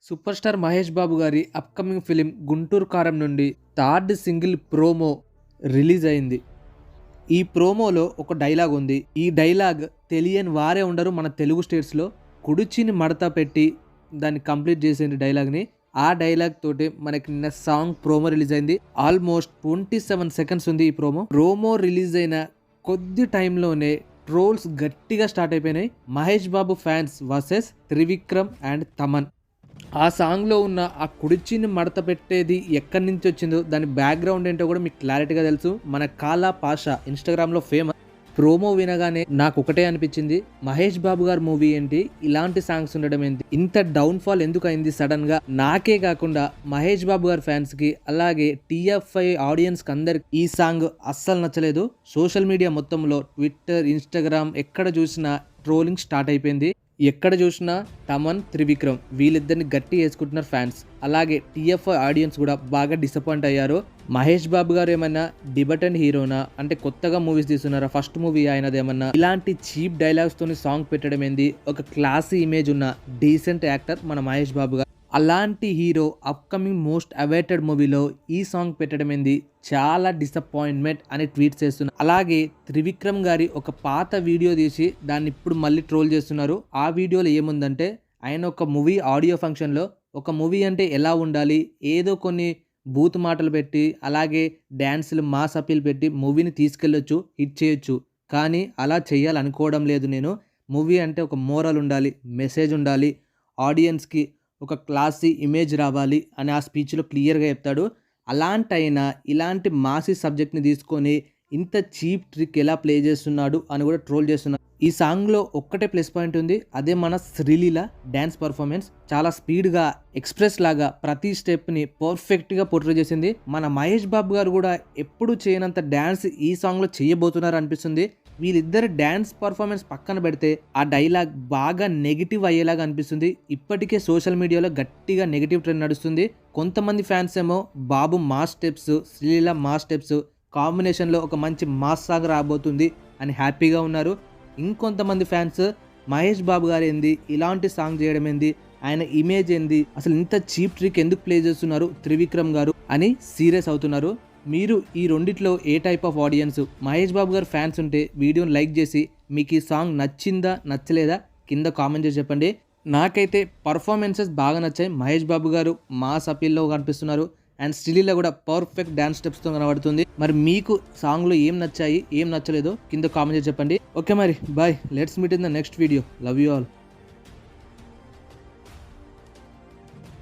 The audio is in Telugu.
సూపర్ స్టార్ మహేష్ బాబు గారి అప్కమింగ్ ఫిలిం గుంటూరు కారం నుండి థర్డ్ సింగిల్ ప్రోమో రిలీజ్ అయింది. ఈ ప్రోమోలో ఒక డైలాగ్ ఉంది. ఈ డైలాగ్ తెలియని వారే ఉండరు మన తెలుగు స్టేట్స్లో. కుడిచిని మడత పెట్టి దాన్ని కంప్లీట్ చేసే డైలాగ్ని, ఆ డైలాగ్ తోటి మనకి నిన్న సాంగ్ ప్రోమో రిలీజ్ అయింది. ఆల్మోస్ట్ 27 సెకండ్స్ ఉంది ఈ ప్రోమో రిలీజ్ అయిన కొద్ది టైంలోనే ట్రోల్స్ గట్టిగా స్టార్ట్ అయిపోయినాయి. Mahesh Babu fans versus Trivikram and Thaman. ఆ సాంగ్లో ఉన్న ఆ కుడిచిని మడత పెట్టేది ఎక్కడి నుంచి వచ్చిందో, దాని బ్యాక్గ్రౌండ్ ఏంటో కూడా మీకు క్లారిటీగా తెలుసు. మన కాలా పాషా ఇన్స్టాగ్రామ్లో ఫేమస్. ప్రోమో వినగానే నాకు ఒకటే అనిపించింది, మహేష్ బాబు గారి మూవీ ఏంటి, ఇలాంటి సాంగ్స్ ఉండడం ఏంటి, ఇంత డౌన్ఫాల్ ఎందుకు అయింది సడన్గా. నాకే కాకుండా మహేష్ బాబు గారి ఫ్యాన్స్కి, అలాగే TFI ఆడియన్స్కి అందరికి ఈ సాంగ్ అస్సలు నచ్చలేదు. సోషల్ మీడియా మొత్తంలో ట్విట్టర్, ఇన్స్టాగ్రామ్ ఎక్కడ చూసినా ట్రోలింగ్ స్టార్ట్ అయిపోయింది. ఎక్కడ చూసినా తమన్, త్రివిక్రమ్ వీళ్ళిద్దరిని గట్టి వేసుకుంటున్నారు ఫ్యాన్స్. అలాగే TFI ఆడియన్స్ కూడా బాగా డిసప్పాయింట్ అయ్యారు. మహేష్ బాబు గారు ఏమన్నా డిబటెంట్ హీరోనా, అంటే కొత్తగా మూవీస్ తీస్తున్నారా, ఫస్ట్ మూవీ ఆయనది ఏమన్నా, ఇలాంటి చీప్ డైలాగ్స్ తోని సాంగ్ పెట్టడం ఏంది. ఒక క్లాసీ ఇమేజ్ ఉన్న డీసెంట్ యాక్టర్ మన మహేష్ బాబు గారు. అలాంటి హీరో అప్కమింగ్ మోస్ట్ అవైటెడ్ మూవీలో ఈ సాంగ్ పెట్టడం ఏంది, చాలా డిసప్పాయింట్మెంట్ అని ట్వీట్ చేస్తున్నారు. అలాగే త్రివిక్రమ్ గారి ఒక పాత వీడియో తీసి దాన్ని ఇప్పుడు మళ్ళీ ట్రోల్ చేస్తున్నారు. ఆ వీడియోలో ఏముందంటే, ఆయన ఒక మూవీ ఆడియో ఫంక్షన్లో ఒక మూవీ అంటే ఎలా ఉండాలి, ఏదో కొన్ని బూత్ మాటలు పెట్టి, అలాగే డ్యాన్సులు మాస్ అపీల్ పెట్టి మూవీని తీసుకెళ్ళొచ్చు, హిట్ చేయొచ్చు. కానీ అలా చేయాలనుకోవడం లేదు నేను. మూవీ అంటే ఒక మోరల్ ఉండాలి, మెసేజ్ ఉండాలి, ఆడియన్స్కి ఒక క్లాసీ ఇమేజ్ రావాలి అని ఆ స్పీచ్లో క్లియర్గా చెప్తాడు. అలాంటైనా ఇలాంటి మాసీ సబ్జెక్ట్ని తీసుకొని ఇంత చీప్ ట్రిక్ ఎలా ప్లే చేస్తున్నాడు అని కూడా ట్రోల్ చేస్తున్నాడు. ఈ సాంగ్లో ఒక్కటే ప్లస్ పాయింట్ ఉంది, అదే మన శ్రీలీల డ్యాన్స్ పర్ఫార్మెన్స్. చాలా స్పీడ్గా, ఎక్స్ప్రెస్ లాగా ప్రతి స్టెప్ని పర్ఫెక్ట్గా పోర్ట్రే చేసింది. మన మహేష్ బాబు గారు కూడా ఎప్పుడు చేయనంత డ్యాన్స్ ఈ సాంగ్లో చేయబోతున్నారు అనిపిస్తుంది. వీళ్ళిద్దరు డ్యాన్స్ పర్ఫార్మెన్స్ పక్కన పెడితే ఆ డైలాగ్ బాగా నెగిటివ్ అయ్యేలాగా అనిపిస్తుంది. ఇప్పటికే సోషల్ మీడియాలో గట్టిగా నెగిటివ్ ట్రెండ్ నడుస్తుంది. కొంతమంది ఫ్యాన్స్ ఏమో Babu mass steps, Sreeleela mass steps కాంబినేషన్లో ఒక మంచి మాస్ సాంగ్ రాబోతుంది అని హ్యాపీగా ఉన్నారు. ఇంకొంతమంది ఫ్యాన్స్ మహేష్ బాబు గారు ఏంది ఇలాంటి సాంగ్ చేయడం ఏంది, ఆయన ఇమేజ్ ఏంది, అసలు ఇంత చీప్ ట్రిక్ ఎందుకు ప్లే చేస్తున్నారు త్రివిక్రమ్ గారు అని సీరియస్ అవుతున్నారు. మీరు ఈ రెండిట్లో ఏ type of audience? Mahesh Babu గారు ఫ్యాన్స్ ఉంటే వీడియోని లైక్ చేసి మీకు ఈ సాంగ్ నచ్చిందా నచ్చలేదా కింద కామెంట్ చేసి చెప్పండి. నాకైతే పర్ఫార్మెన్సెస్ బాగా నచ్చాయి. మహేష్ బాబు గారు మాస్ అపీల్లో కనిపిస్తున్నారు అండ్ శ్రీలీల కూడా పర్ఫెక్ట్ డ్యాన్స్ స్టెప్స్తో కనబడుతుంది. మరి మీకు సాంగ్లో ఏం నచ్చాయి, ఏం నచ్చలేదో కింద కామెంట్ చేసి చెప్పండి. ఓకే మరి bye, let's meet in the next video. Love you all.